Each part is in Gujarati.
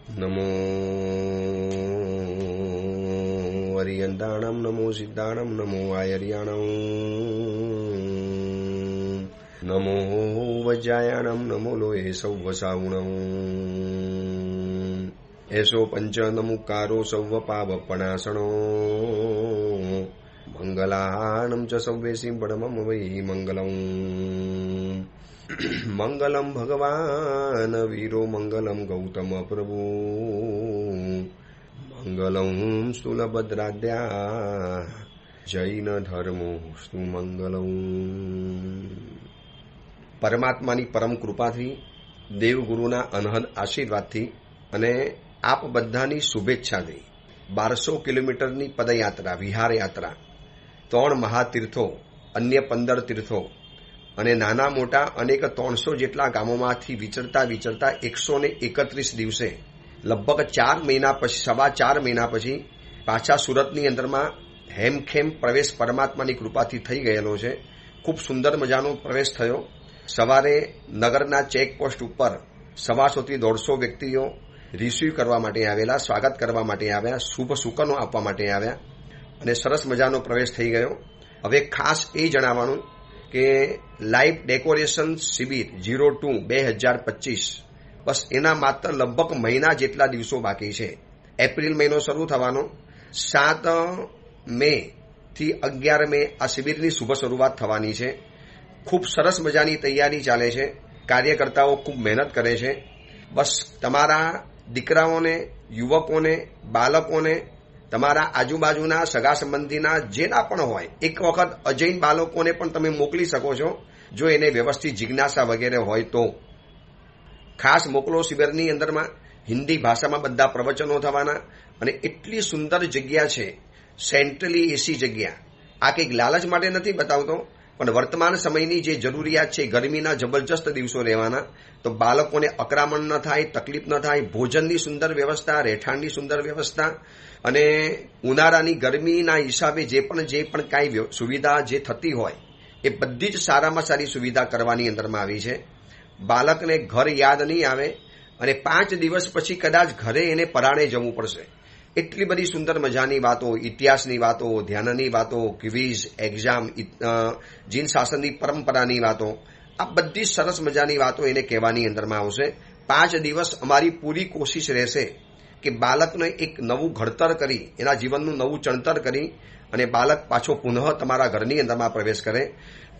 નમો અરિયંતાણમ, નમો સિદ્ધાણમ, નમો આયર્યાણમ, નમો વજ્રાયાણમ, નમો લોહે સૌવસાવણમ, એસો પંચ નમુકારો સૌવ પાવપણાસણો, મંગલાનમ ચ સૌવેશી પરમમ વૈ મંગલમ. મંગલમ ભગવાન વીરો, મંગલમ ગૌતમ પ્રભુ, મંગલમ સ્થૂલભદ્રાદ્યા જૈન ધર્મો સ્તુ મંગલમ. પરમાત્માની પરમ કૃપાથી, દેવગુરુના અનહદ આશીર્વાદથી અને આપ બધાની શુભેચ્છાથી 1200 કિલોમીટરની પદયાત્રા, વિહાર યાત્રા, 3 મહાતીર્થો, અન્ય 15 તીર્થો અને નાના મોટા અનેક 300 જેટલા ગામોમાંથી વિચરતા 131 દિવસે લગભગ 4 મહિના પછી, 4.25 મહિના પછી પાછા સુરતની અંદરમાં હેમખેમ પ્રવેશ પરમાત્માની કૃપાથી થઈ ગયેલો છે. ખૂબ સુંદર મજાનો પ્રવેશ થયો. સવારે નગરના ચેકપોસ્ટ ઉપર 125 થી 150 વ્યક્તિઓ રિસીવ કરવા માટે આવેલા, સ્વાગત કરવા માટે આવ્યા, શુભ સૂચનો આપવા માટે આવ્યા અને સરસ મજાનો પ્રવેશ થઈ ગયો. હવે ખાસ એ જણાવવાનું કે લાઈવ ડેકોરેશન શિબિર 02/2025 બસ એના માત્ર લગભગ મહિના જેટલા દિવસો બાકી છે. એપ્રિલ મહિનો શરૂ થવાનો, 7 મે થી 11 મે આ શિબિરની શુભ શરૂઆત થવાની છે. ખૂબ સરસ મજાની તૈયારી ચાલે છે. કાર્યકર્તાઓ ખૂબ મહેનત કરે છે. બસ તમારા દીકરાઓને, યુવકોને, બાળકોને, તમારા આજુબાજુના સગા સંબંધીના જેના પણ હોય, એક વખત અજૈન બાળકોને પણ તમે મોકલી શકો છો, જો એને વ્યવસ્થિત જિજ્ઞાસા વગેરે હોય તો. ખાસ મોકલો. શિબિરની અંદરમાં હિન્દી ભાષામાં બધા પ્રવચનો થવાના અને એટલી સુંદર જગ્યા છે, સેન્ટ્રલી એસી જગ્યા. આ કંઈક લાલચ માટે નથી બતાવતો, પણ વર્તમાન સમયની જે જરૂરિયાત છે, ગરમીના જબરજસ્ત દિવસો રહેવાના, તો બાળકોને અકરામણ ન થાય, તકલીફ ન થાય, ભોજનની સુંદર વ્યવસ્થા, રહેઠાણની સુંદર વ્યવસ્થા અને ઉનાળાની ગરમીના હિસાબે જે પણ કાંઈ સુવિધા જે થતી હોય એ બધી જ સારામાં સારી સુવિધા કરવાની અંદરમાં આવી છે. બાળકને ઘર યાદ નહીં આવે અને 5 દિવસ પછી કદાચ ઘરે એને પરાણે જવું પડશે. એટલી બધી સુંદર મજાની વાતો, ઇતિહાસની વાતો, ધ્યાનની વાતો, ક્વિઝ, એક્ઝામ, જીન શાસનની પરંપરાની વાતો, આ બધી સરસ મજાની વાતો એને કહેવાની અંદરમાં આવશે. 5 દિવસ અમારી પૂરી કોશિશ રહેશે કે બાળકને એક નવું ઘડતર કરી, એના જીવનનું નવું ચણતર કરી અને બાળક પાછો પુનઃ તમારા ઘરની અંદરમાં પ્રવેશ કરે.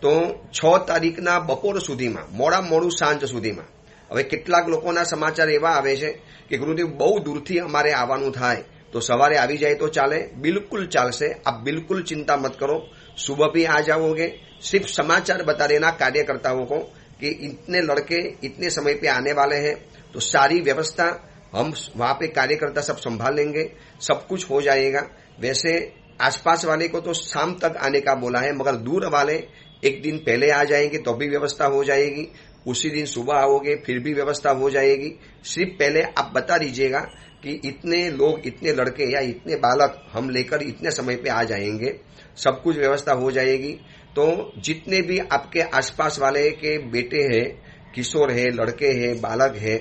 તો 6 તારીખના બપોર સુધીમાં, મોડું સાંજ સુધીમાં, હવે કેટલાક લોકોના સમાચાર એવા આવે છે કે ગુરુદેવ બહુ દૂરથી અમારે આવવાનું થાય, તો સવારે આવી જાય તો ચાલે. બિલકુલ ચાલશે. आप बिल्कुल चिंता मत करो. सुबह भी आ जाओगे. सिर्फ समाचार बता देना कार्यकर्ताओं को कि इतने लड़के इतने समय पे आने वाले हैं, तो सारी व्यवस्था हम वहां पे कार्यकर्ता सब संभाल लेंगे, सब कुछ हो जाएगा. वैसे आसपास वाले को तो शाम तक आने का बोला है, मगर दूर वाले एक दिन पहले आ जाएंगे तो भी व्यवस्था हो जाएगी. उसी दिन सुबह आओगे फिर भी व्यवस्था हो जाएगी. सिर्फ पहले आप बता दीजिएगा कि इतने लोग, इतने लड़के या इतने बालक हम लेकर इतने समय पे आ जाएंगे, सब कुछ व्यवस्था हो जाएगी. तो जितने भी आपके आसपास वाले के बेटे हैं, किशोर है, लड़के हैं, बालक है,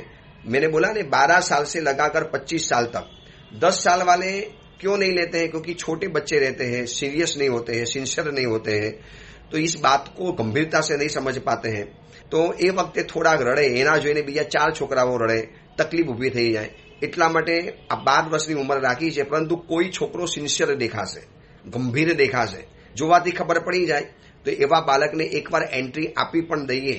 मैंने बोला ने 12 साल से लगाकर 25 साल तक, 10 साल वाले क्यों नहीं लेते हैं? क्योंकि छोटे बच्चे रहते हैं, सीरियस नहीं होते हैं, सिंसियर नहीं होते हैं, तो इस बात को गंभीरता से नहीं समझ पाते हैं. તો એ વખતે થોડાક રડે, એના જોઈને બીજા 4 છોકરાઓ રડે, તકલીફ ઊભી થઈ જાય. એટલા માટે આ 12 વર્ષની ઉંમર રાખી છે. પરંતુ કોઈ છોકરો સિન્સિયર દેખાશે, ગંભીર દેખાશે, જોવાથી ખબર પડી જાય તો એવા બાળકને એકવાર એન્ટ્રી આપી પણ દઈએ.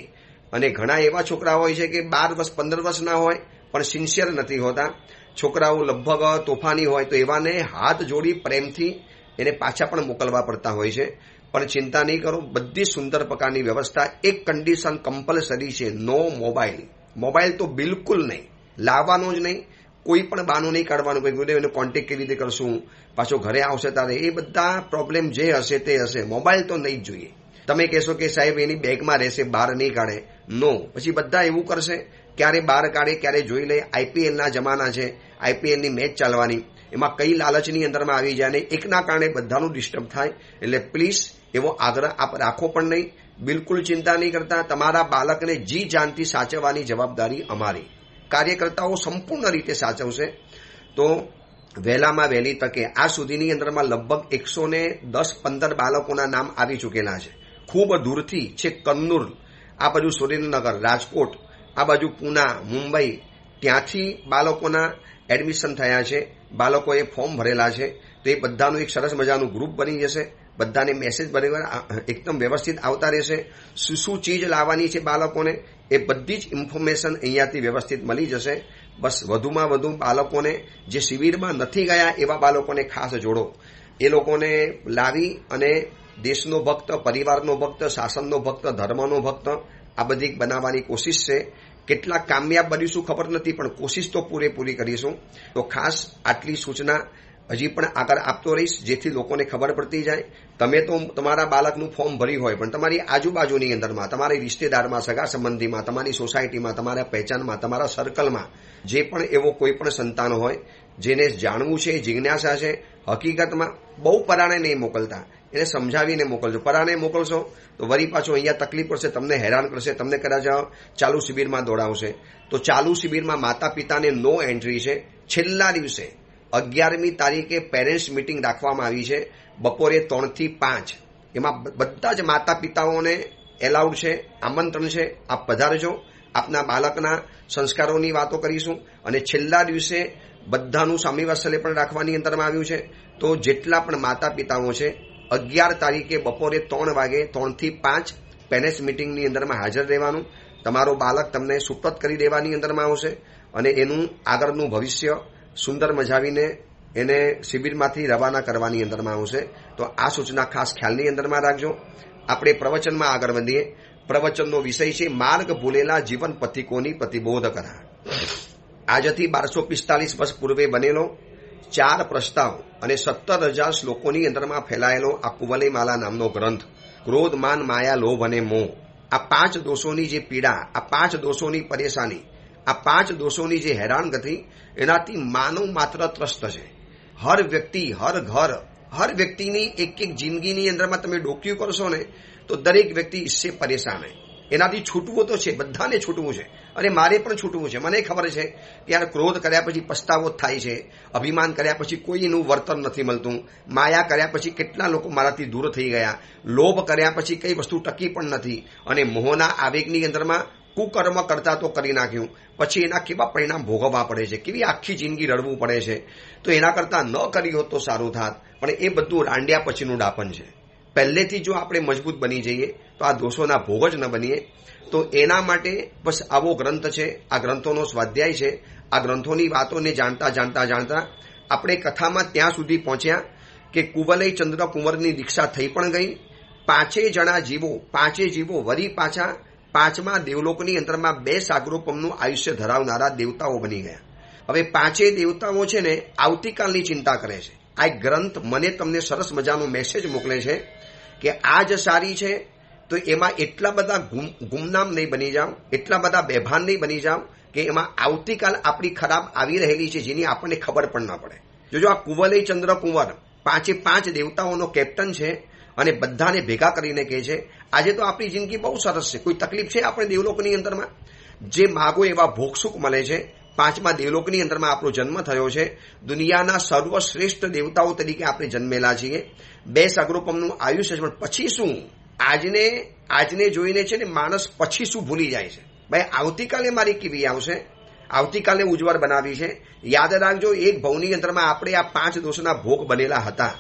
અને ઘણા એવા છોકરા હોય છે કે 12 વર્ષ 15 વર્ષના હોય પણ સિન્સિયર નથી હોતા. છોકરાઓ લગભગ તોફાની હોય તો એવાને હાથ જોડી પ્રેમથી એને પાછા પણ મોકલવા પડતા હોય છે. પણ ચિંતા નહીં કરો, બધી સુંદર પ્રકારની વ્યવસ્થા. એક કન્ડિશન કમ્પલસરી છે, નો મોબાઈલ. મોબાઈલ તો બિલકુલ નહીં, લાવવાનો જ નહીં. કોઈ પણ બહાનું નહીં કાઢવાનું કે ગુરુદેવ એને કોન્ટેક્ટ કેવી રીતે કરશું, પાછો ઘરે આવશે તારે, એ બધા પ્રોબ્લેમ જે હશે તે હશે. મોબાઈલ તો નહીં જ જોઈએ. તમે કહેશો કે સાહેબ એની બેગમાં રહેશે, બહાર નહીં કાઢે, નો. પછી બધા એવું કરશે, ક્યારે બહાર કાઢે, ક્યારે જોઈ લે. આઈપીએલના જમાના છે, આઈપીએલની મેચ ચાલવાની, એમાં કઈ લાલચની અંદરમાં આવી જાય ને એકના કારણે બધાનું ડિસ્ટર્બ થાય. એટલે પ્લીઝ એવો આગ્રહ આપ રાખો પણ નહીં. બિલકુલ ચિંતા નહીં કરતા. તમારા બાળકને જી જાનથી સાચવવાની જવાબદારી અમારી. કાર્યકર્તાઓ સંપૂર્ણ રીતે સાચવશે તો વહેલામાં વહેલી તકે આ સુધીની અંદરમાં લગભગ 110-15 બાળકોના નામ આવી ચૂકેલા છે. ખૂબ દૂરથી છે કન્નૂર, આ બાજુ સુરેન્દ્રનગર, રાજકોટ, આ બાજુ પુના, મુંબઈ, ત્યાંથી બાળકોના એડમિશન થયા છે. બાળકોએ ફોર્મ ભરેલા છે. તો એ બધાનું એક સરસ મજાનું ગ્રુપ બની જશે. બધાને મેસેજ બરાબર એકદમ વ્યવસ્થિત આવતા રહેશે. શું ચીજ લાવવાની છે બાળકોને એ બધી જ ઇન્ફોર્મેશન અહીંયાથી વ્યવસ્થિત મળી જશે. બસ વધુમાં વધુ બાળકોને જે શિબિરમાં નથી ગયા એવા બાળકોને ખાસ જોડો. એ લોકોને લાવી અને દેશનો ભક્ત, પરિવારનો ભક્ત, શાસનનો ભક્ત, ધર્મનો ભક્ત આ બધી બનાવવાની કોશિશ છે. કેટલા કામયાબ બનીશું ખબર નથી, પણ કોશિશ તો પૂરેપૂરી કરીશું. તો ખાસ આટલી સૂચના હજી પણ આગળ આપતો રહીશ, જેથી લોકોને ખબર પડતી જાય. તમે તો તમારા બાળકનું ફોર્મ ભર્યું હોય, પણ તમારી આજુબાજુની અંદરમાં, તમારી રિશ્તેદારમાં, સગા સંબંધીમાં, તમારી સોસાયટીમાં, તમારા પહેચાનમાં, તમારા સર્કલમાં જે પણ એવો કોઈ પણ સંતાન હોય જેને જાણવું છે, જિજ્ઞાસા છે, હકીકતમાં બહુ પરાણે નહીં મોકલતા, એને સમજાવીને મોકલજો. પરાણે મોકલશો તો વળી પાછો અહીંયા તકલીફ પડશે, તમને હેરાન કરશે, તમને કદાચ ચાલુ શિબિરમાં દોડાવશે. તો ચાલુ શિબિરમાં માતા પિતાને નો એન્ટ્રી છે. છેલ્લા દિવસે 11મી તારીખે પેરેન્ટ્સ મિટિંગ રાખવામાં આવી છે, બપોરે 3 થી 5. એમાં બધા જ માતા પિતાઓને એલાઉડ છે, આમંત્રણ છે. આપ પધારજો. આપના બાળકના સંસ્કારોની વાતો કરીશું અને છેલ્લા દિવસે બધાનું સ્વામી વાત્સલ્ય પણ રાખવાની અંતરમાં આવ્યું છે. તો જેટલા પણ માતા પિતાઓ છે 11 તારીખે બપોરે 3 વાગે 3 થી 5 પેરેન્ટ્સ મિટિંગની અંદરમાં હાજર રહેવાનું. તમારો બાળક તમને સુપ્રત કરી દેવાની અંદરમાં આવશે અને એનું આગળનું ભવિષ્ય સુંદર મજાવીને એને શિબિરમાંથી રવાના કરવાની અંદરમાં આવશે. તો આ સૂચના ખાસ ખ્યાલની અંદરમાં રાખજો. આપણે પ્રવચનમાં આગળ વધીએ. પ્રવચનનો વિષય છે માર્ગ ભૂલેલા જીવન પથિકોની પ્રતિબોધ કરા. આજથી 1245 વર્ષ પૂર્વે બનેલો 4 પ્રસ્તાવ અને 17,000 શ્લોકોની અંદરમાં ફેલાયેલો આ કુવલયમાલા નામનો ગ્રંથ, ક્રોધ, માન, માયા, લોભ અને મોહ, આ 5 દોષોની જે પીડા, આ 5 દોષોની પરેશાની, આ 5 દોષોની જે હેરાનગતિ, એનાથી માનવ માત્ર ત્રસ્ત છે. હર વ્યક્તિ, હર ઘર, હર વ્યક્તિની એક એક જિંદગીની અંદરમાં તમે ડોક્યું કરશો ને તો દરેક વ્યક્તિ इससे પરેશાન है. એનાથી છૂટવું તો છે, બધાને છૂટવું છે અને મારે પણ છૂટવું છે. મને ખબર છે કે યાર ક્રોધ કર્યા પછી પસ્તાવો થાય છે, અભિમાન કર્યા પછી કોઈનું વર્તન નથી મળતું, માયા કર્યા પછી કેટલા લોકો મારાથી દૂર થઈ ગયા, લોભ કર્યા પછી કઈ વસ્તુ ટકી પણ નથી, અને મોહના આવેગની અંદરમાં કુકર્મ કરતા તો કરી નાખ્યું, પછી એના કેવા પરિણામ ભોગવવા પડે છે, કેવી આખી જિંદગી રડવું પડે છે. તો એના કરતાં ન કરી હોત તો સારું થાત, પણ એ બધું રાંડ્યા પછીનું ડાપણ છે. પહેલેથી જો આપણે મજબૂત બની જઈએ તો આ દોષોના ભોગ જ ન બનીએ. તો એના માટે બસ આવો ગ્રંથ છે, આ ગ્રંથોનો સ્વાધ્યાય છે. આ ગ્રંથોની વાતોને જાણતા જાણતા જાણતા આપણે કથામાં ત્યાં સુધી પહોંચ્યા કે કુવલય ચંદ્ર કુંવરની દીક્ષા થઈ પણ ગઈ. 5 જીવો વરી પાછા 5મા દેવલોકની અંદરમાં 2 સાગરોપમનું આયુષ્ય ધરાવનારા દેવતાઓ બની ગયા. હવે 5 દેવતાઓ છે ને આવતીકાલની ચિંતા કરે છે. આ એક ગ્રંથ મને તમને સરસ મજાનો મેસેજ મોકલે છે કે આજ સારી છે તો એમાં એટલા બધા ગુમનામ નહીં બની જાઓ, એટલા બધા બેભાન નહીં બની જાઓ કે એમાં આવતીકાલ આપણી ખરાબ આવી રહેલી છે જેની આપણને ખબર પણ ન પડે. જોજો આ કુવલય ચંદ્ર કુંવર 5 દેવતાઓનો કેપ્ટન છે અને બધાને ભેગા કરીને કહે છે આજે તો આપણી જિંદગી બહુ સરસ છે, કોઈ તકલીફ છે આપણે દેવલોકની અંદરમાં, જે માગો એવા ભોગસુખ મળે છે. 5મા દેવલોકની અંદરમાં આપણો જન્મ થયો છે. દુનિયાના સર્વશ્રેષ્ઠ દેવતાઓ તરીકે આપણે જન્મેલા છીએ. 2 સાગરોપમનું આયુષ્ય છે, પણ પછી શું? આજને જોઈને છે ને માણસ પછી શું ભૂલી જાય છે. ભાઈ આવતીકાલે મારી કેવી આવશે, આવતીકાલે ઉજ્જવળ બનાવી છે. યાદ રાખજો એક ભવની અંદરમાં આપણે આ 5 દોષના ભોગ બનેલા હતા.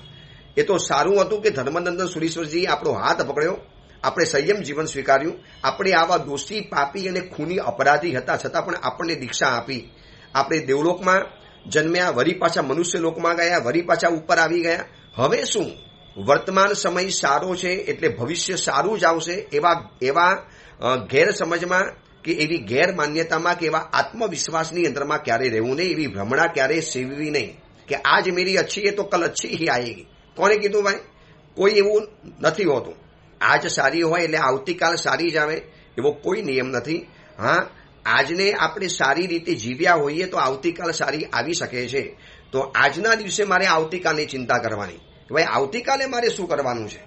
એ તો સારું હતું કે ધર્મનંદન સુરીશ્વરજીએ આપણો હાથ પકડ્યો, આપણે સંયમ જીવન સ્વીકાર્યું. આપણે આવા દોષી, પાપી અને ખૂની અપરાધી હતા, છતાં પણ આપણને દીક્ષા આપી. આપણે દેવલોકમાં જન્મ્યા, વળી પાછા મનુષ્ય લોકમાં ગયા, વળી પાછા ઉપર આવી ગયા. હવે શું? વર્તમાન સમય સારો છે એટલે ભવિષ્ય સારું જ આવશે. એવા ગેરસમજમાં કે એવી ગેરમાન્યતામાં કે એવા આત્મવિશ્વાસની અંદરમાં ક્યારેય રહેવું નહીં, એવી ભ્રમણા ક્યારેય સેવવી નહીં કે આજ મેરી અચ્છી है तो कल अच्छी ही आएगी. કોને કીધું ભાઈ? કોઈ એવું નથી હોતું. આજ સારી હોય એટલે આવતીકાલ સારી જ આવે એવો કોઈ નિયમ નથી. હા, આજને આપણે સારી રીતે જીવ્યા હોઈએ તો આવતીકાલ સારી આવી શકે છે. તો આજના દિવસે મારે આવતીકાલની ચિંતા કરવાની કે ભાઈ આવતીકાલે મારે શું કરવાનું છે.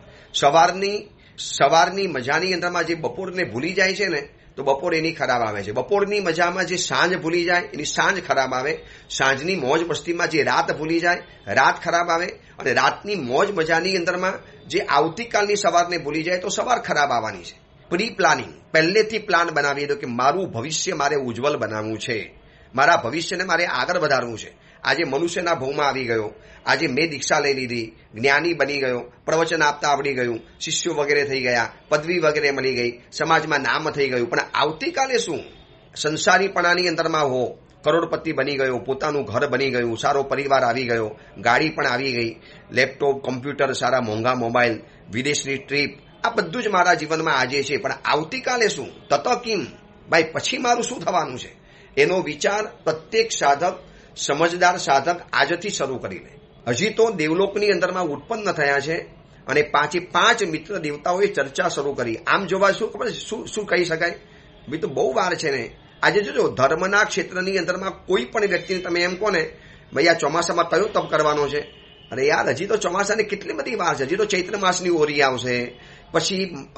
સવારની મજાની અંદરમાં જે બપોરને ભૂલી જાય છે ને તો બપોર એની ખરાબ આવે છે. બપોરની મજામાં જે સાંજ ભૂલી જાય એની સાંજ ખરાબ આવે. સાંજની મોજ મસ્તીમાં જે રાત ભૂલી જાય રાત ખરાબ આવે. અને રાતની મોજ મજાની અંદરમાં જે આવતીકાલની સવારને ભૂલી જાય તો સવાર ખરાબ આવવાની છે. પ્રી પ્લાનિંગ, પહેલેથી પ્લાન બનાવી દો કે મારું ભવિષ્ય મારે ઉજ્જવલ બનાવવું છે, મારા ભવિષ્યને મારે આગળ વધારવું છે. આજે મનુષ્યના ભાવમાં આવી ગયો, આજે મેં દીક્ષા લઈ લીધી, જ્ઞાની બની ગયો, પ્રવચન આપતા આવડી ગયું, શિષ્યો વગેરે થઈ ગયા, પદવી વગેરે મળી ગઈ, સમાજમાં નામ થઈ ગયું, પણ આવતીકાલે શું? સંસારીપણાની અંદરમાં હો, કરોડપતિ બની ગયો, પોતાનું ઘર બની ગયું, સારો પરિવાર આવી ગયો, ગાડી પણ આવી ગઈ, લેપટોપ, કોમ્પ્યુટર, સારા મોંઘા મોબાઈલ, વિદેશની ટ્રીપ, આ બધું જ મારા જીવનમાં આજે છે, પણ આવતીકાલે શું? તત કિમ, ભાઈ પછી મારું શું થવાનું છે? એનો વિચાર પ્રત્યેક સાધક, સમજદાર સાધક આજથી શરૂ કરી લે. હજી તો દેવલોકની અંદરમાં ઉત્પન્ન થયા છે અને 5 મિત્ર દેવતાઓએ ચર્ચા શરૂ કરી. આમ જોવા શું ખબર શું કહી શકાય? ભાઈ તો બહુ વાર છે ને. આજે જોજો ધર્મના ક્ષેત્રની અંદરમાં કોઈ પણ વ્યક્તિને તમે એમ કહો ને ભાઈ આ ચોમાસામાં કયો તપ કરવાનો છે, અરે યાર હજી તો ચોમાસાની કેટલી બધી વાર છે. હજી તો ચૈત્ર માસની ઓરી આવશે, પછી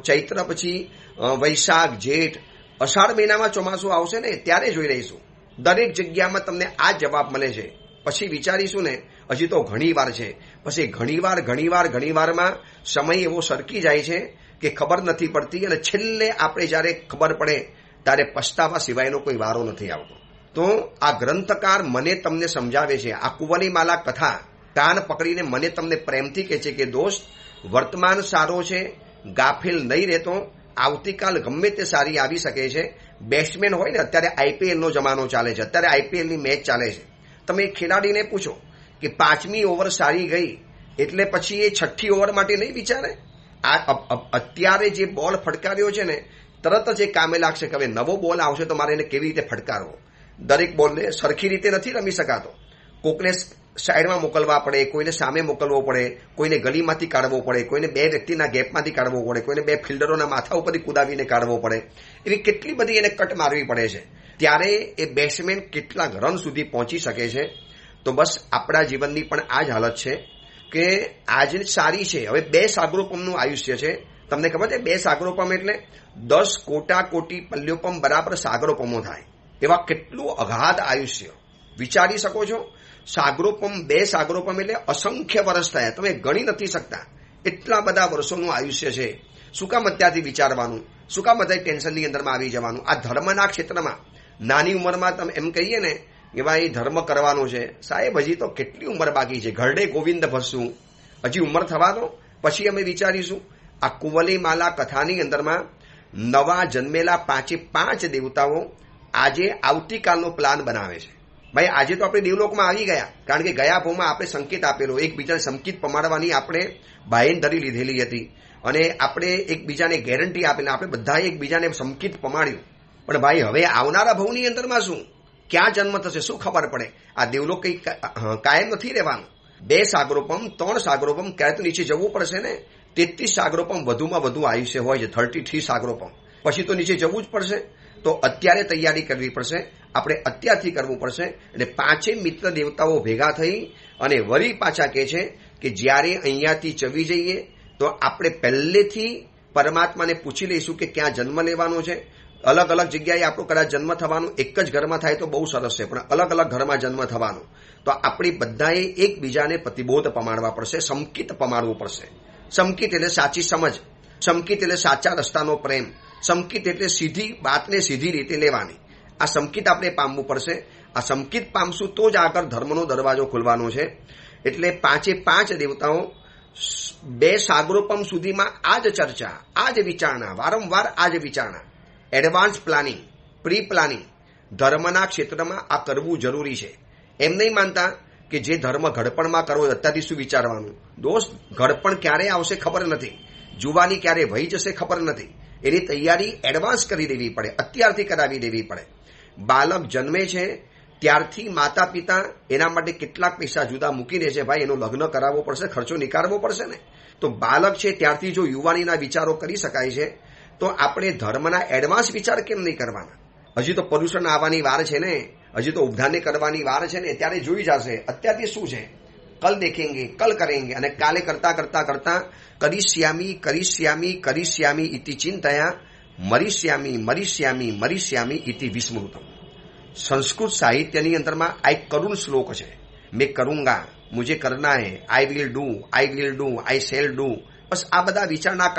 ચૈત્ર, પછી વૈશાખ, જેઠ, અષાઢ મહિનામાં ચોમાસું આવશે ને ત્યારે જોઈ લઈશું. દરેક જગ્યામાં તમને આ જવાબ મળે છે. પછી વિચારીશું ને હજી તો ઘણી વાર છે. પછી ઘણીવારમાં સમય એવો સરકી જાય છે કે ખબર નથી પડતી અને છેલ્લે આપણે જ્યારે ખબર પડે ત્યારે પછતાવા સિવાયનો કોઈ વારો નથી આવતો. તો આ ગ્રંથકાર મને તમને સમજાવે છે, આ કુંવરીમાલા કથા કાન પકડીને મને તમને પ્રેમથી કહે છે કે દોસ્ત, વર્તમાન સારો છે, ગાફેલ નહીં રહેતો. આવતીકાલ ગમે તે સારી આવી શકે છે. બેટ્સમેન હોય ને, અત્યારે આઈપીએલનો જમાનો ચાલે છે, અત્યારે આઈપીએલની મેચ ચાલે છે. તમે ખેલાડીને પૂછો કે 5મી ઓવર સારી ગઈ એટલે પછી એ 6ઠ્ઠી ઓવર માટે નહીં વિચારે? અત્યારે જે બોલ ફટકાર્યો છે ને તરત જ એ કામે લાગશે કે હવે નવો બોલ આવશે તો મારે એને કેવી રીતે ફટકારવો. દરેક બોલને સરખી રીતે નથી રમી શકાતો. કોકને સાઈડમાં મોકલવા પડે, કોઈને સામે મોકલવો પડે, કોઈને ગલીમાંથી કાઢવો પડે, કોઈને 2 વ્યક્તિના ગેપમાંથી કાઢવો પડે, કોઈને 2 ફિલ્ડરોના માથા ઉપરથી કુદાવીને કાઢવો પડે. એવી કેટલી બધી એને કટ મારવી પડે છે. ત્યારે એ બેટ્સમેન કેટલા રન સુધી પહોંચી શકે છે. તો બસ આપણા જીવનની પણ આ જ હાલત છે કે આજ સારી છે. હવે 2 સાગરોપમનું આયુષ્ય છે. તમને ખબર છે 2 સાગરોપમ એટલે 10 કોટી પલ્યોપમ બરાબર સાગરોપમો થાય. એવા કેટલું અગાધ આયુષ્ય વિચારી શકો છો? સાગરોપમ 2 સાગરોપમ એટલે અસંખ્ય વર્ષ થયા, તમે ગણી નથી શકતા. એટલા બધા વર્ષોનું આયુષ્ય છે. શું કામ અત્યારથી વિચારવાનું? શું કામ અત્યારે ટેન્શનની અંદરમાં આવી જવાનું? આ ધર્મના ક્ષેત્રમાં નાની ઉંમરમાં તમે એમ કહીએ ને કે ભાઈ ધર્મ કરવાનો છે, સાહેબ હજી તો કેટલી ઉંમર બાકી છે. ઘરડે ગોવિંદ ભસવું, હજી ઉંમર થવા દો, પછી અમે વિચારીશું. આ કુંવલીમાલા કથાની અંદરમાં નવા જન્મેલા 5 દેવતાઓ આજે આવતીકાલનો પ્લાન બનાવે છે. ભાઈ આજે તો આપણે દેવલોકમાં આવી ગયા, કારણ કે ગયા ભાવમાં આપણે સંકેત આપેલો, એકબીજાને સંકેત પમાડવાની આપણે બાહેંધરી લીધેલી હતી અને આપણે એકબીજાને ગેરંટી આપેલી, આપણે બધાએ એકબીજાને સંકેત પમાડ્યું. પણ ભાઈ હવે આવનારા ભાવની અંદરમાં શું, ક્યાં જન્મ થશે શું ખબર પડે? આ દેવલોક કંઈ કાયમ નથી રહેવાનું. 2 સાગરોપમ, 3 સાગરોપમ, ક્યારે તો નીચે જવું પડશે ને. 33 સાગરોપમ વધુમાં વધુ આયુષ્ય હોય છે, 33 સાગરોપમ. પછી તો નીચે જવું જ પડશે. તો અત્યારે તૈયારી કરવી પડશે, આપણે અત્યારથી કરવું પડશે. એટલે 5 મિત્ર દેવતાઓ ભેગા થઈ અને વળી પાછા કહે છે કે જ્યારે અહીંયાથી ચવી જઈએ તો આપણે પહેલેથી પરમાત્માને પૂછી લઈશું કે ક્યાં જન્મ લેવાનો છે. અલગ અલગ જગ્યાએ આપણો કદાચ જન્મ થવાનું, એક જ ઘરમાં થાય તો બહુ સરસ છે, પણ અલગ અલગ ઘરમાં જન્મ થવાનું. તો આપણી બધાએ એકબીજાને પ્રતિબોધ પમાડવા પડશે, સંકિત પમાડવું પડશે. સંકિત એટલે સાચી સમજ, સંકિત એટલે સાચા રસ્તાનો પ્રેમ, સંકિત એટલે સીધી વાતને સીધી રીતે લેવાની. આ સંકિત આપણે પામવું પડશે. આ સંકિત પામશું તો જ આગળ ધર્મનો દરવાજો ખુલવાનો છે. એટલે 5 દેવતાઓ 2 સાગરોપમ સુધીમાં આ જ ચર્ચા, આ જ વિચારણા, વારંવાર આ જ વિચારણા. એડવાન્સ પ્લાનિંગ, પ્રી પ્લાનિંગ ધર્મના ક્ષેત્રમાં આ કરવું જરૂરી છે. એમ નહીં માનતા કે જે ધર્મ ઘડપણમાં કરવો અત્યારથી શું વિચારવાનું? દોસ્ત, ઘડપણ ક્યારે આવશે ખબર નથી, જુવાની ક્યારે વહી જશે ખબર નથી. એની તૈયારી એડવાન્સ કરી દેવી પડે, અત્યારથી કરાવી દેવી પડે. બાળક જન્મે છે ત્યારથી માતા પિતા એના માટે કેટલાક પૈસા જુદા મૂકી દે છે. ભાઈ એનું લગ્ન કરાવવો પડશે, ખર્ચો નીકાળવો પડશે ને. તો બાળક છે ત્યારથી જો યુવાનીના વિચારો કરી શકાય છે તો આપણે ધર્મના એડવાન્સ વિચાર કેમ નહીં કરવાના? હજી તો પર્યુષણ આવવાની વાર છે ને, હજી તો ઉપધાને કરવાની વાર છે ને, ત્યારે જોઈ જશે. અત્યારથી શું છે? કલ દેખેંગે, કલ કરેંગે, અને કાલે કરતા કરતા કરતા કરિષ્યામી ઇતિ ચિંતયા મરિષ્યામી મરિષ્યામી મરિષ્યામી ઇતિ વિસ્મૃતમ. સંસ્કૃત સાહિત્યની અંદરમાં આ એક કરુણ શ્લોક છે. મેં કરુંગા, મુझे करना है, I will do, I shall do. બસ આ બધા વિચારણા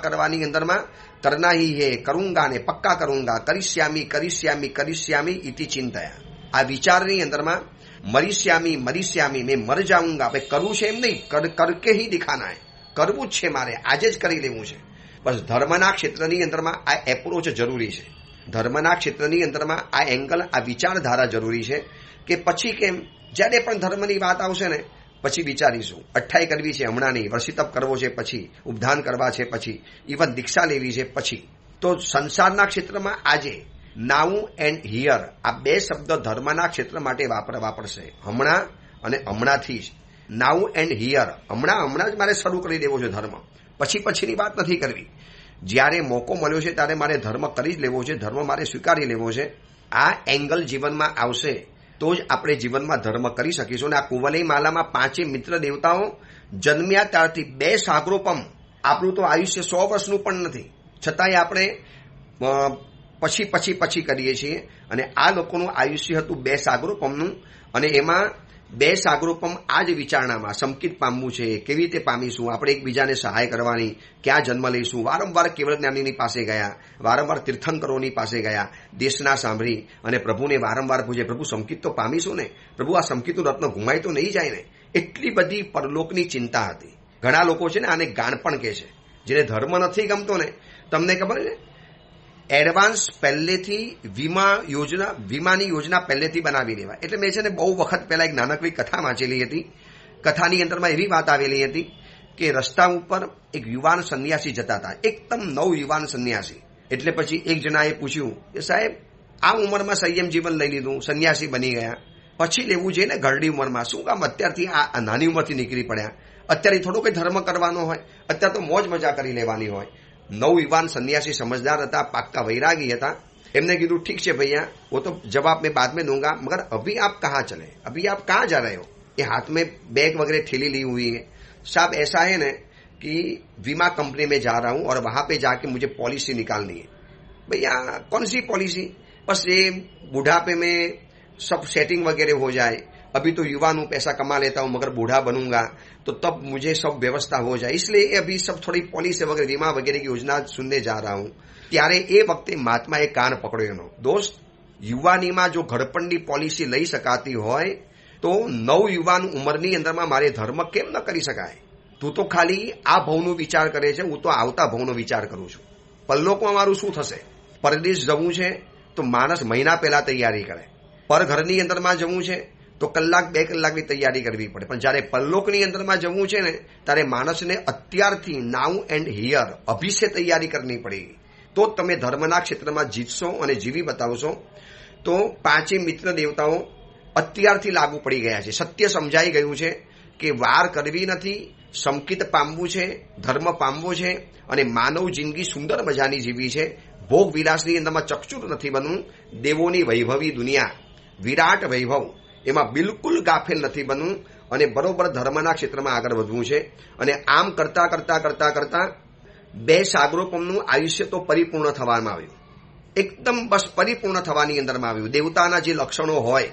કરવાની અંદરમાં કરના હી હે, કરુંગા ને પક્કા કરુંગા, કરિષ્યામી કરિષ્યામી કરિષ્યામી ઇતિ ચિંતયા. આ વિચારની અંદરમાં મરિષ્યામી મેં મર જાઉંગા. ભાઈ કરવું છે એમ નહીં, કરકે હી દિખાના હે, કરવું જ છે મારે, આજે જ કરી લેવું છે. બસ ધર્મના ક્ષેત્રની અંદરમાં આ એપ્રોચ જરૂરી છે. ધર્મના ક્ષેત્રની અંદરમાં આ એંગલ, આ વિચારધારા જરૂરી છે કે પછી કેમ જ્યારે પણ ધર્મની વાત આવશે ને પછી વિચારીશું. અઠ્ઠાઈ કરવી છે હમણાં નહીં, વર્ષિતપ કરવો છે પછી, ઉપધાન કરવા છે પછી, ઇવન દીક્ષા લેવી છે પછી. તો સંસારના ક્ષેત્રમાં આજે નાઉ એન્ડ હિયર આ બે શબ્દ ધર્મના ક્ષેત્ર માટે વાપરવા પડશે. હમણાં અને હમણાંથી જ. નાઉ એન્ડ હિયર, હમણાં જ મારે શરૂ કરી દેવો છે ધર્મ, પછીની વાત નથી કરવી. જ્યારે મોકો મળ્યો છે ત્યારે મારે ધર્મ કરી જ લેવો છે, ધર્મ મારે સ્વીકારી લેવો છે. આ એંગલ જીવનમાં આવશે તો જ આપણે જીવનમાં ધર્મ કરી શકીશું. અને આ કુવલય માલામાં 5 મિત્ર દેવતાઓ જન્મ્યા ત્યારથી 2 સાગરોપમ. આપણું તો આયુષ્ય 100 વર્ષનું પણ નથી, છતાંય આપણે પછી કરીએ છીએ. અને આ લોકોનું આયુષ્ય હતું 2 સાગરોપમનું. અને એમાં 2 સાગરોપમ આ જ વિચારણામાં સંકિત પામવું છે. કેવી રીતે પામીશું, આપણે એકબીજાને સહાય કરવાની, ક્યાં જન્મ લઈશું. વારંવાર કેવળ જ્ઞાનીની પાસે ગયા, વારંવાર તીર્થંકરોની પાસે ગયા, દેશના સાંભળી અને પ્રભુને વારંવાર પૂછે, પ્રભુ સંકિત તો પામીશું ને, પ્રભુ આ સંકિતનું રત્ન ગુમાય તો નહીં જાય ને. એટલી બધી પરલોકની ચિંતા હતી. ઘણા લોકો છે ને આને ગાણ પણ કહે છે. જેને ધર્મ નથી ગમતો ને, તમને ખબર છે એડવાન્સ પહેલેથી વીમાની યોજના પહેલેથી બનાવી લેવાય. એટલે મેં છે ને બહુ વખત પહેલા એક નાનકડી કથા વાંચેલી હતી. કથાની અંદરમાં એવી વાત આવેલી હતી કે રસ્તા ઉપર એક યુવાન સંન્યાસી જતા હતા, એકદમ નવ યુવાન સંન્યાસી. એટલે પછી એક જણાએ પૂછ્યું કે સાહેબ આ ઉંમરમાં સંયમ જીવન લઈ લીધું, સંન્યાસી બની ગયા, પછી લેવું જોઈએ ને ઘરડી ઉંમરમાં, શું કામ અત્યારથી આ નાની ઉંમરથી નીકળી પડ્યા, અત્યારે થોડો કંઈ ધર્મ કરવાનો હોય, અત્યારે તો મોજ મજા કરી લેવાની હોય. નવ યુવાન સન્યાसी समझदार था, पाक्का वैरागी था. एमने कीधु ठीक है भैया, वो तो जवाब मैं बाद में दूंगा, मगर अभी आप कहाँ चले, अभी आप कहाँ जा रहे हो. ये हाथ में बैग वगैरह थैली ली हुई है. साहब ऐसा है ना कि बीमा कंपनी में जा रहा हूँ और वहां पे जाके मुझे पॉलिसी निकालनी है. भैया कौन सी पॉलिसी, बस ये बुढ़ापे में सब सेटिंग वगैरह हो जाए, अभी तो युवान हूं, पैसा कमा लेता हूं, मगर बूढ़ा बनूंगा तो तब मुझे सब व्यवस्था हो जाए, इसलिए अभी सब थोड़ी पॉलिसी वगैरह बीमा वगैरह की योजना सुनने जा रहा हूं. ત્યારે એ વખતે મહાત્માએ કાન પકડ્યો એનો. દોસ્ત, યુવાનીમાં જો ઘડપણની પોલિસી લઈ શકાતી હોય તો નવ યુવાન ઉંમરની અંદરમાં મારે ધર્મ કેમ ન કરી શકાય. તું તો ખાલી આ ભવનો વિચાર કરે છે, હું તો આવતા ભવનો વિચાર કરું છું. પરલોકમાં મારું શું થશે. પરદેશ જવું છે તો માણસ મહિના પહેલા તૈયારી કરે, પર ઘરની અંદરમાં જવું છે તો કલાક 2 કલાકની તૈયારી કરવી પડે. પણ જ્યારે પરલોકની અંદરમાં જવું છે ને ત્યારે માણસને અત્યારથી નાઉ એન્ડ હિયર અભી સે તૈયારી કરવી પડેગી. તો તમે ધર્મના ક્ષેત્રમાં જીતશો અને જીવી બતાવશો. તો 5 મિત્ર દેવતાઓ અત્યારથી લાગુ પડી ગયા છે. સત્ય સમજાઈ ગયું છે કે વાર કરવી નથી, સંકિત પામવું છે, ધર્મ પામવો છે અને માનવ જિંદગી સુંદર મજાની જીવી છે. ભોગ વિલાસની અંદરમાં ચકચૂર નથી બનવું. દેવોની વૈભવી દુનિયા, વિરાટ વૈભવ, એમાં બિલકુલ ગાફેલ નથી બનવું અને બરોબર ધર્મના ક્ષેત્રમાં આગળ વધવું છે. અને આમ કરતા કરતા કરતા કરતા 2 સાગરોપમનું આયુષ્ય તો પરિપૂર્ણ થવામાં આવ્યું. એકદમ બસ પરિપૂર્ણ થવાની અંદરમાં આવ્યું. દેવતાના જે લક્ષણો હોય,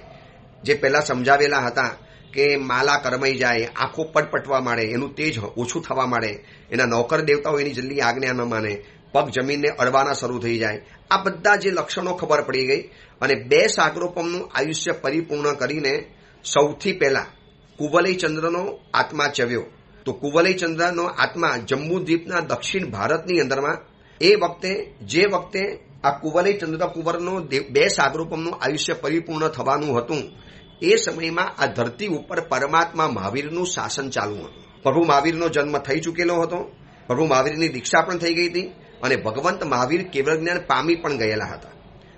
જે પહેલા સમજાવેલા હતા કે માલા કરમાઈ જાય, આંખો પટપટવા માંડે, એનું તેજ ઓછું થવા માંડે, એના નોકર દેવતાઓ એની જલ્દી આજ્ઞા ન માને, પગ જમીનને અડવાના શરૂ થઈ જાય, આ બધા જે લક્ષણો ખબર પડી ગઈ. અને 2 સાગરોપમનું આયુષ્ય પરિપૂર્ણ કરીને સૌથી પહેલા કુવલય ચંદ્રનો આત્મા ચવ્યો. તો કુવલય ચંદ્રનો આત્મા જમ્બુદ્વીપના દક્ષિણ ભારતની અંદરમાં એ વખતે જે વખતે આ કુવલય ચંદ્ર કુંવરનો 2 સાગરોપમનું આયુષ્ય પરિપૂર્ણ થવાનું હતું, એ સમયમાં આ ધરતી ઉપર પરમાત્મા મહાવીરનું શાસન ચાલુ હતું. પ્રભુ મહાવીરનો જન્મ થઈ ચૂકેલો હતો, પ્રભુ મહાવીરની દીક્ષા પણ થઈ ગઈ હતી અને ભગવંત મહાવીર કેવળ જ્ઞાન પામી પણ ગયેલા હતા.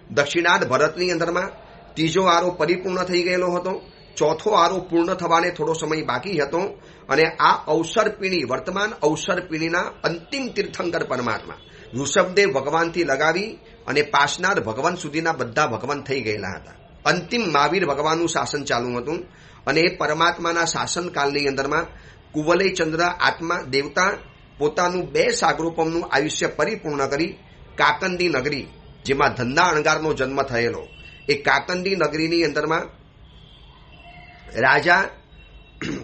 દક્ષિણાર્ધ ભારતની અંદરમાં 3જો આરો પરિપૂર્ણ થઈ ગયેલો હતો, 4થો આરો પૂર્ણ થવાને થોડો સમય બાકી હતો. અને આ અવસરપીણી, વર્તમાન અવસરપીણીના અંતિમ તીર્થંકર પરમાત્મા ઋષભદેવ ભગવાનથી લગાવી અને પાસનાર ભગવાન સુધીના બધા ભગવાન થઈ ગયેલા હતા. અંતિમ મહાવીર ભગવાનનું શાસન ચાલુ હતું. અને એ પરમાત્માના શાસનકાળની અંદરમાં કુવલય ચંદ્ર આત્મા દેવતા પોતાનું 2 સાગરોપમનું આયુષ્ય પરિપૂર્ણ કરી કાકંદી નગરી, જેમાં ધંધા અણગારનો જન્મ થયેલો, એ કાકંદી નગરીની અંદરમાં રાજા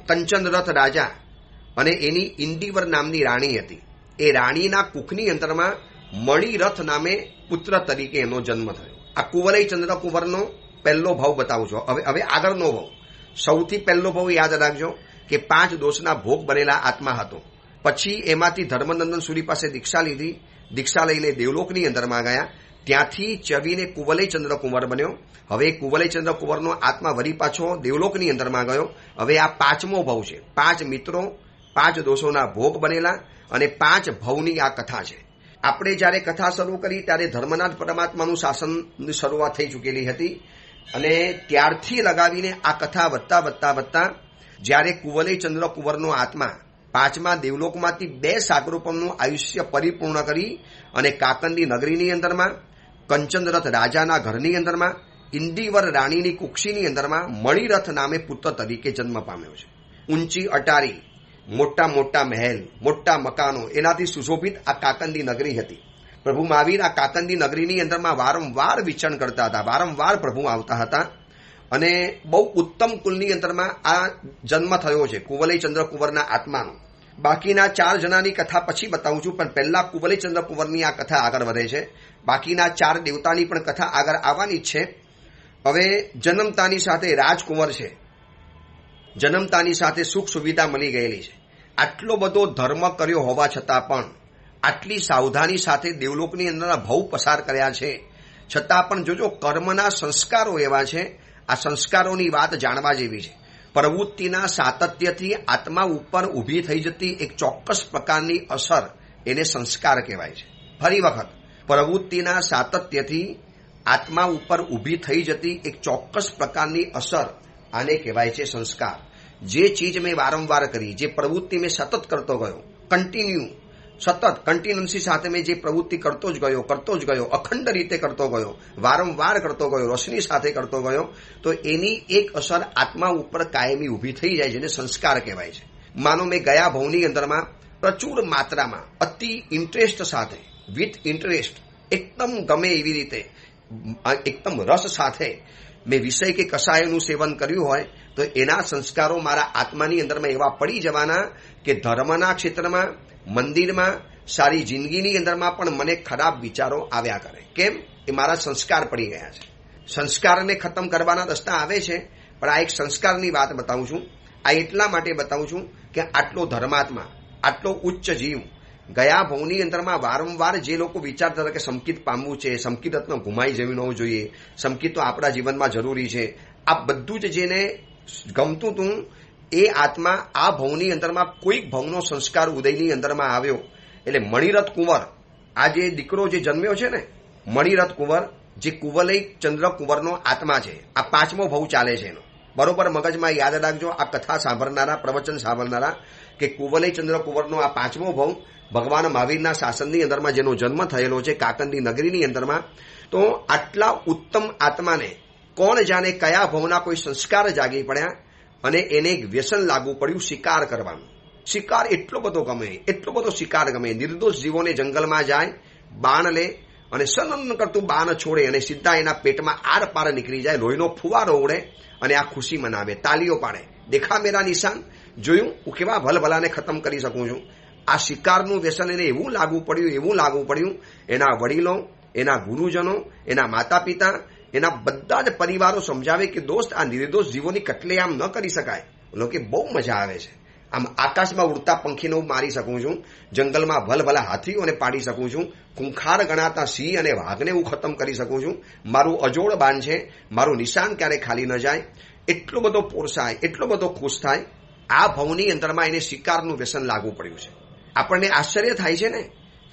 કંચનરથ રાજા અને એની ઇન્દિવર નામની રાણી હતી. એ રાણીના કુખની અંદરમાં મણિરથ નામે પુત્ર તરીકે એનો જન્મ થયો. આ કુવલય ચંદ્ર કુંવરનો પહેલો ભાવ બતાવું છું. હવે આગળનો ભાવ, સૌથી પહેલો ભાવ યાદ રાખજો કે 5 દોષના ભોગ બનેલા આત્મા હતો. પછી એમાંથી ધર્મનંદન સૂરી પાસે દીક્ષા લીધી. દીક્ષા લઈને દેવલોકની અંદરમાં ગયા. ત્યાંથી ચવીને કુવલયચંદ્ર કુંવર બન્યો. હવે કુવલયચંદ્ર કુંવરનો આત્મા વરી પાછો દેવલોકની અંદરમાં ગયો. હવે આ 5મો ભવ છે. 5 મિત્રો, 5 દોષોના ભોગ બનેલા અને 5 ભવની આ કથા છે. આપણે જ્યારે કથા શરૂ કરી ત્યારે ધર્મનાથ પરમાત્માનું શાસનની શરૂઆત થઈ ચૂકેલી હતી અને ત્યારથી લગાવીને આ કથા વધતા જ્યારે કુવલયચંદ્ર કુંવરનો આત્મા 5મા દેવલોકમાંથી 2 સાગરોપમનું આયુષ્ય પરિપૂર્ણ કરી અને કાકંદી નગરીની અંદરમાં, કંચનરથ રાજાના ઘરની અંદરમાં, ઇન્દિવર રાણીની કુક્ષીની અંદરમાં મણિરથ નામે પુત્ર તરીકે જન્મ પામ્યો છે. ઊંચી અટારી, મોટા મોટા મહેલ, મોટા મકાનો, એનાથી સુશોભિત આ કાકંદી નગરી હતી. પ્રભુ મહાવીર આ કાકંદી નગરીની અંદરમાં વારંવાર વિચરણ કરતા હતા, વારંવાર પ્રભુ આવતા હતા અને બહુ ઉત્તમ કુલની અંદરમાં આ જન્મ થયો છે કુવલયચંદ્ર કુંવરના આત્માનો. બાકીના 4 જણાની કથા પછી બતાવું છું, પણ પહેલા કુવલયચંદ્ર કુંવરની આ કથા આગળ વધે છે. બાકીના 4 દેવતાની પણ કથા આગળ આવવાની જ છે. હવે જન્મતાની સાથે રાજકુંવર છે, જન્મતાની સાથે સુખ સુવિધા મળી ગયેલી છે. આટલો બધો ધર્મ કર્યો હોવા છતાં પણ, આટલી સાવધાની સાથે દેવલોકની અંદર ભવ પસાર કર્યા છે છતાં પણ જોજો કર્મના સંસ્કારો એવા છે. આ સંસ્કારોની વાત જાણવા જેવી છે. પ્રવૃત્તિના સાતત્યથી આત્મા ઉપર ઊભી થઈ જતી એક ચોક્કસ પ્રકારની અસર, એને સંસ્કાર કહેવાય છે. ફરી વખત, પ્રવૃત્તિના સાતત્યથી આત્મા ઉપર ઊભી થઈ જતી એક ચોક્કસ પ્રકારની અસર, આને કહેવાય છે સંસ્કાર. જે ચીજ મેં વારંવાર કરી, જે પ્રવૃત્તિ મેં સતત કરતો ગયો, કન્ટિન્યુઅન્સી સાથે મેં જે પ્રવૃત્તિ કરતો જ ગયો, અખંડ રીતે કરતો ગયો, વારંવાર કરતો ગયો, રોશની સાથે કરતો ગયો, તો એની એક અસર આત્મા ઉપર કાયમી ઊભી થઈ જાય, જેને સંસ્કાર કહેવાય છે. માનો મેં ગયા ભવની અંદરમાં પ્રચુર માત્રામાં અતિ ઇન્ટરેસ્ટ સાથે, વિથ ઇન્ટરેસ્ટ, એકદમ ગમે એવી રીતે, એકદમ રસ સાથે મેં વિષય કે કષાયનું સેવન કર્યું હોય તો એના સંસ્કારો મારા આત્માની અંદરમાં એવા પડી જવાના કે ધર્મના ક્ષેત્રમાં, મંદિરમાં, સારી જિંદગીની અંદરમાં પણ મને ખરાબ વિચારો આવ્યા કરે. કેમ? એ મારા સંસ્કાર પડી ગયા છે. સંસ્કારને ખતમ કરવાના રસ્તા આવે છે, પણ આ એક સંસ્કારની વાત બતાવું છું. આ એટલા માટે બતાવું છું કે આટલો ધર્માત્મા, આટલો ઉચ્ચ જીવ ગયા ભવની અંદરમાં વારંવાર જે લોકો વિચારતા હતા કે સમકિત પામવું છે, સમકિત રત્ન ગુમાઈ જવી ન જોઈએ, સમકિત તો આપણા જીવનમાં જરૂરી છે, આ બધું જ જેને ગમતું હતું એ આત્મા આ ભવની અંદરમાં કોઈક ભવનો સંસ્કાર ઉદયની અંદરમાં આવ્યો. એટલે મણિરથ કુંવર, આ જે દીકરો જે જન્મ્યો છે ને, મણિરથ કુંવર, જે કુવલયચંદ્ર કુંવરનો આત્મા છે, આ 5મો ભવ ચાલે છે એનો. બરોબર મગજમાં યાદ રાખજો આ કથા સાંભળનારા, પ્રવચન સાંભળનારા, કે કુવલયચંદ્ર કુંવરનો આ 5મો ભવ ભગવાન મહાવીરના શાસનની અંદરમાં જેનો જન્મ થયેલો છે કાકંદી નગરીની અંદરમાં. તો આટલા ઉત્તમ આત્માને કોણ જાણે કયા ભવના કોઈ સંસ્કાર જાગી પડ્યા અને એને એક વ્યસન લાગુ પડ્યું શિકાર કરવાનું. શિકાર એટલો બધો ગમે, એટલો બધો શિકાર ગમે. નિર્દોષ જીવોને જંગલમાં જાય, બાણ લે અને સનન કરતું બાણ છોડે અને સીધા એના પેટમાં આર પાર નીકળી જાય, લોહીનો ફુવારો ઉડે અને આ ખુશી મનાવે, તાલીઓ પાડે, દેખા મેરા નિશાન, જોયું હું કેવા ભલભલાને ખતમ કરી શકું છું. આ શિકારનું વ્યસન એને એવું લાગુ પડ્યું, એના વડીલો, એના ગુરુજનો, એના માતા પિતા, એના બધા જ પરિવારો સમજાવે કે દોસ્ત આ નિર્દોષ જીવોની કટલેઆમ ન કરી શકાય. લોકો બહુ મજા આવે છે. આમ આકાશમાં ઉડતા પંખીને હું મારી શકું છું, જંગલમાં ભલભલા હાથીઓને પાડી શકું છું, ખૂંખાર ગણાતા સિંહ અને વાઘને હું ખતમ કરી શકું છું. મારું અજોડ બાન છે, મારું નિશાન ક્યારે ખાલી ન જાય. એટલો બધો પોરસાય, એટલો બધો ખુશ થાય. આ ભવની અંદરમાં એને શિકારનું વ્યસન લાગુ પડ્યું છે. આપણને આશ્ચર્ય થાય છે ને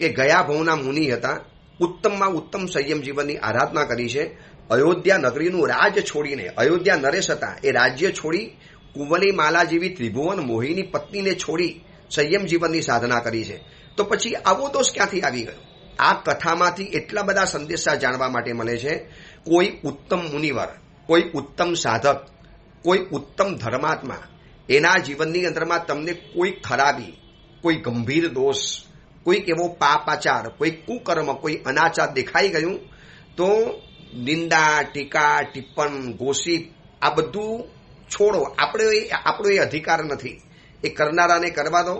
કે ગયા ભવના મુનિ હતા, ઉત્તમમાં ઉત્તમ સંયમ જીવનની આરાધના કરી છે. અયોધ્યા નગરીનું રાજ છોડીને, અયોધ્યા નરેશ હતા, એ રાજ્ય છોડી કુંવલી માલા જેવી ત્રિભુવન મોહિની પત્નીને છોડી સંયમ જીવનની સાધના કરી છે. તો પછી આવો દોષ ક્યાંથી આવી ગયો? આ કથામાંથી એટલા બધા સંદેશા જાણવા માટે મળે છે. કોઈ ઉત્તમ મુનિવર, કોઈ ઉત્તમ સાધક, કોઈ ઉત્તમ ધર્માત્મા, એના જીવનની અંદરમાં તમને કોઈ ખરાબી, કોઈ ગંભીર દોષ, કોઈક એવો પાપાચાર, કોઈ કુકર્મ, કોઈ અનાચાર દેખાઈ ગયું તો નિંદા, ટીકા, ટિપ્પણ, ગોસિપ આ બધું છોડો. આપણો એ અધિકાર નથી. એ કરનારાને કરવા દો,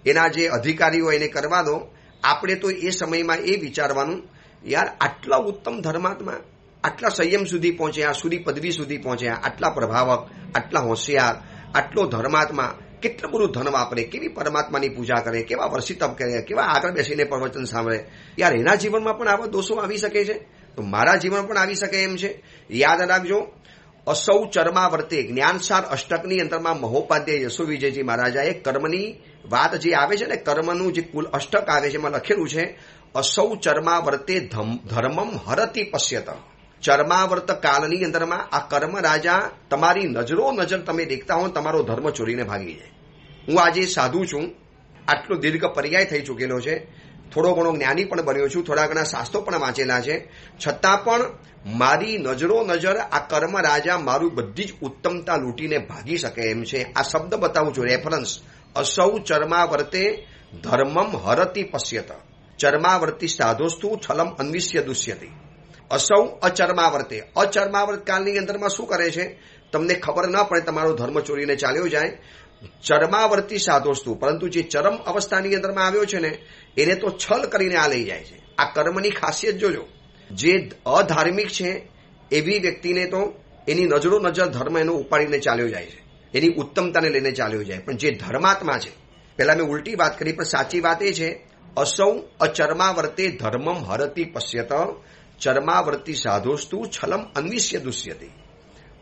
એના જે અધિકારીઓ એને કરવા દો. આપણે તો એ સમયમાં એ વિચારવાનું, યાર આટલા ઉત્તમ ધર્માત્મા, આટલા સંયમ સુધી પહોંચ્યા, સુધી પદવી સુધી પહોંચ્યા, આટલા પ્રભાવક, આટલા હોશિયાર, આટલો ધર્માત્મા, કેટલું બધું ધન વાપરે, કેવી પરમાત્માની પૂજા કરે, કેવા વર્ષિતપ કરે, કેવા આગળ બેસીને પ્રવચન સાંભળે. યાર એના જીવનમાં પણ આવા દોષો આવી શકે છે, તો મારા જીવન પણ આવી શકે એમ છે. યાદ રાખજો, અસૌ ચરમાવર્તે જ્ઞાનસાર અષ્ટકની અંદરમાં મહોપાધ્યાય યશો વિજયજી મહારાજાએ કર્મની વાત જે આવે છે ને, કર્મનું જે કુલ અષ્ટક આવે છે એમાં લખેલું છે, અસૌ ચરમાવર્તે ધર્મમ હરતિ પશ્યત. ચરમાવર્ત કાળની અંદરમાં આ કર્મ રાજા તમારી નજરો નજર તમે દેખતા હો, તમારો ધર્મ ચોરીને ભાગી જાય. હું આજે સાધુ છું, આટલો દીર્ઘ પર્યાય થઈ ચૂકેલો છે, થોડો ઘણો જ્ઞાની પણ બન્યો છું, થોડા ઘણા શાસ્ત્રો પણ વાંચેલા છે, છતાં પણ મારી નજરો નજર આ કર્મ રાજા મારું બધી જ ઉત્તમતા લૂંટીને ભાગી શકે એમ છે. આ શબ્દ બતાવું છું, રેફરન્સ. અસૌ ચરમાવર્તે ધર્મમ હરતિ પશ્યત. ચરમાવર્તી સાધોસ્તુ છલમ અન્વિષ્ય દુષ્યતિ. અસૌ અચરમાવર્તે. અચરમાવર્ત કાળની અંદરમાં શું કરે છે, તમને ખબર ન પડે, તમારો ધર્મ ચોરીને ચાલ્યો જાય. ચરમાવર્તી સાધોસ્તુ, પરંતુ જે ચરમ અવસ્થાની અંદરમાં આવ્યો છે ને, એને તો છલ કરીને આ લઈ જાય છે. આ કર્મની ખાસિયત જોજો. જે અધાર્મિક છે એવી વ્યક્તિને તો એની નજરો નજર ધર્મ એનો ઉપાડીને ચાલ્યો જાય છે, એની ઉત્તમતાને લઈને ચાલ્યો જાય. પણ જે ધર્માત્મા છે, પહેલા મેં ઉલટી વાત કરી, પણ સાચી વાત એ છે, અસૌ અચરમાવર્તે ધર્મમ હરતિ પશ્યત. ચરમાવર્તી સાધોસ્તુ છલમ અન્વિષ્ય દુષ્યતિ.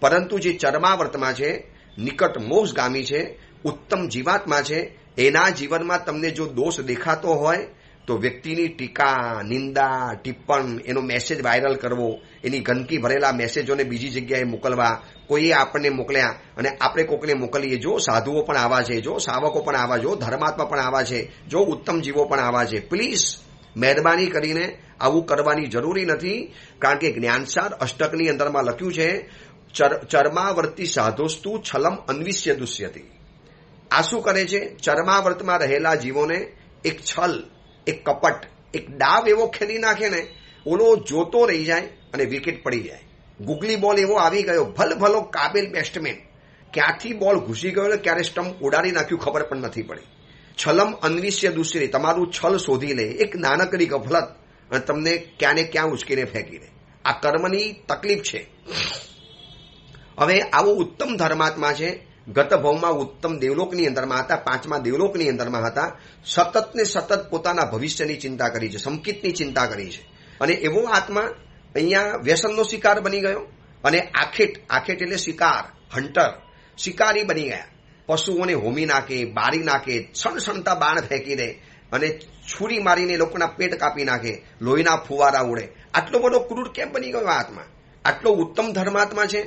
પરંતુ જે ચરમાવર્તમાં છે, નિકટ મોક્ષગામી છે, ઉત્તમ જીવાત્મા છે, એના જીવનમાં તમને જો દોષ દેખાતો હોય તો વ્યક્તિની ટીકા, નિંદા, ટિપ્પણ, એનો મેસેજ વાયરલ કરવો, એની ગંદકી ભરેલા મેસેજોને બીજી જગ્યાએ મોકલવા. કોઈએ આપણને મોકલ્યા અને આપણે કોકને મોકલીએ, જો સાધુઓ પણ આવા છે, જો સાવકો પણ આવા, જો ધર્માત્મા પણ આવા છે, જો ઉત્તમ જીવો પણ આવા છે. પ્લીઝ મહેરબાની કરીને આવું કરવાની જરૂરી નથી. કારણ કે જ્ઞાનસાર અષ્ટકની અંદરમાં લખ્યું છે, ચરમાવર્તી સાધોસ્તુ છલમ અન્વિષ્ય દુષ્યતિ. આ શું કરે છે, ચરમાવર્તમાં રહેલા જીવોને એક છલ, એક કપટ, એક ડાવ એવો ખેલી નાખે ને, ઓલો જોતો રહી જાય અને વિકેટ પડી જાય. ગુગલી બોલ એવો આવી ગયો, ભલો કાબિલ બેટ્સમેન, ક્યાંથી બોલ ઘૂસી ગયો, ક્યારે સ્ટમ્પ ઉડાડી નાખ્યું ખબર પણ નથી પડી. છલમ અન્વિષ્ય દુષ્યતિ, તમારું છલ શોધી લે, એક નાનકડી ગફલત, અને તમને ક્યાં ને ક્યાં ઉચકીને ફેંકી દે. આ કર્મની તકલીફ છે. હવે આવો ઉત્તમ ધર્માત્મા છે, ગત ભવમાં ઉત્તમ દેવલોકની અંદરમાં હતા, 5મા દેવલોકની અંદરમાં હતા, સતત ને સતત પોતાના ભવિષ્યની ચિંતા કરી છે, સંકિતની ચિંતા કરી છે. અને એવો આત્મા અહીંયા વ્યસનનો શિકાર બની ગયો અને આખેટ એટલે શિકાર, હન્ટર, શિકારી બની ગયા. પશુઓને હોમી નાખે, બારી નાખે, સણસણતા બાણ ફેંકી દે અને છુરી મારીને લોકોના પેટ કાપી નાખે, લોહીના ફુવારા ઉડે. આટલો બધો ક્રૂર કેમ બની ગયો આત્મા? આટલો ઉત્તમ ધર્માત્મા છે,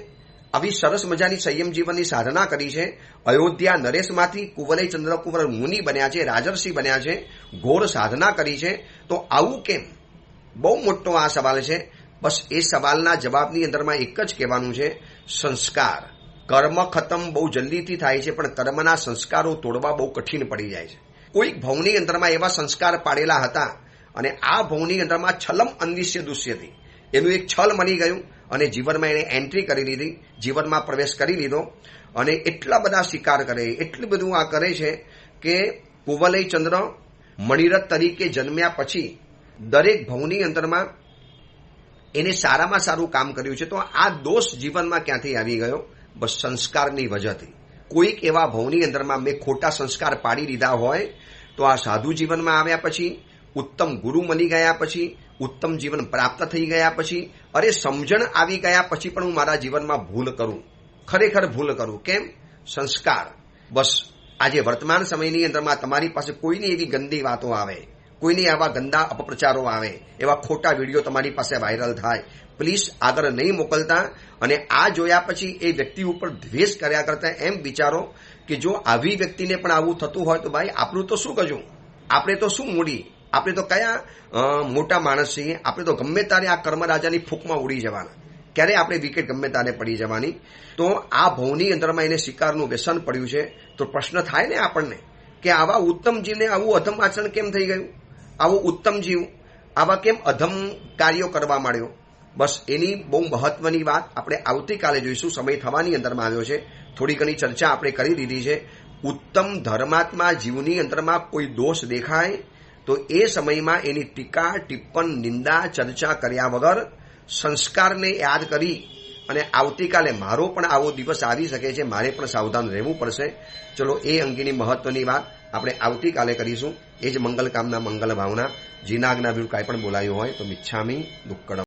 આવી સરસ મજાની સંયમ જીવનની સાધના કરી છે. અયોધ્યા નરેશમાંથી કુંવરય ચંદ્રકુંવર મુનિ બન્યા છે, રાજર્ષિ બન્યા છે, ઘોર સાધના કરી છે. તો આવું કેમ? બહુ મોટો આ સવાલ છે. બસ એ સવાલના જવાબની અંદરમાં એક જ કહેવાનું છે, સંસ્કાર. કર્મ ખતમ બહુ જલ્દીથી થાય છે, પણ કર્મના સંસ્કારો તોડવા બહુ કઠિન પડી જાય છે. કોઈક ભવની અંદરમાં એવા સંસ્કાર પાડેલા હતા અને આ ભવની અંદરમાં છલમ અન્વિષ્ય દુષ્યતિ, એનું એક છલ મળી ગયું અને જીવનમાં એને એન્ટ્રી કરી લીધી, જીવનમાં પ્રવેશ કરી લીધો અને એટલા બધા શિકાર કરે, એટલું બધું આ કરે છે કે કુવલય ચંદ્ર મણિરથ તરીકે જન્મ્યા પછી દરેક ભવની અંદરમાં એને સારામાં સારું કામ કર્યું છે. તો આ દોષ જીવનમાં ક્યાંથી આવી ગયો? બસ સંસ્કારની વજહથી. કોઈક એવા ભવની અંદરમાં મેં ખોટા સંસ્કાર પાડી દીધા હોય તો આ સાધુ જીવનમાં આવ્યા પછી, ઉત્તમ ગુરુ મળી ગયા પછી, ઉત્તમ જીવન પ્રાપ્ત થઈ ગયા પછી, અરે સમજણ આવી ગયા પછી પણ હું મારા જીવનમાં ભૂલ કરું, ખરેખર ભૂલ કરું. કેમ? સંસ્કાર. બસ આજે વર્તમાન સમયની અંદરમાં તમારી પાસે કોઈની એવી ગંદી વાતો આવે, કોઈની આવા ગંદા અપપ્રચારો આવે, એવા ખોટા વિડીયો તમારી પાસે વાયરલ થાય, પ્લીઝ આગળ નહીં મોકલતા. અને આ જોયા પછી એ વ્યક્તિ ઉપર દ્વેષ કર્યા કરતા એમ વિચારો કે જો આવી વ્યક્તિને પણ આવું થતું હોય તો ભાઈ આપણું તો શું કજું, આપણે તો શું મૂડી, આપણે તો કયા મોટા માણસ છીએ, આપણે તો ગમે તારે આ કર્મ રાજાની ફૂંકમાં ઉડી જવાના, ક્યારે આપણે વિકેટ ગમે તારે પડી જવાની. તો આ ભવની અંદરમાં એને શિકારનું વ્યસન પડ્યું છે. તો પ્રશ્ન થાય ને આપણને કે આવા ઉત્તમ જીવને આવું અધમ આચરણ કેમ થઈ ગયું? આવો ઉત્તમ જીવ આવા કેમ અધમ કાર્યો કરવા માંડ્યો? બસ એની બહુ મહત્વની વાત આપણે આવતીકાલે જોઈશું. સમય થવાની અંદરમાં આવ્યો છે. થોડી ઘણી ચર્ચા આપણે કરી દીધી છે. ઉત્તમ ધર્માત્મા જીવની અંદરમાં કોઈ દોષ દેખાય તો એ સમયમાં એની ટીકા ટિપ્પણ નિંદા ચર્ચા કર્યા વગર સંસ્કારને યાદ કરી અને આવતીકાલે મારો પણ આવો દિવસ આવી શકે છે, મારે પણ સાવધાન રહેવું પડશે. ચલો એ અંગેની મહત્વની વાત આપણે આવતીકાલે કરીશું. એ જ મંગલ કામના મંગલ ભાવના. જીનાગના વિરુદ્ધ કાંઈ પણ બોલાયું હોય તો મિચ્છામી દુક્કડમ.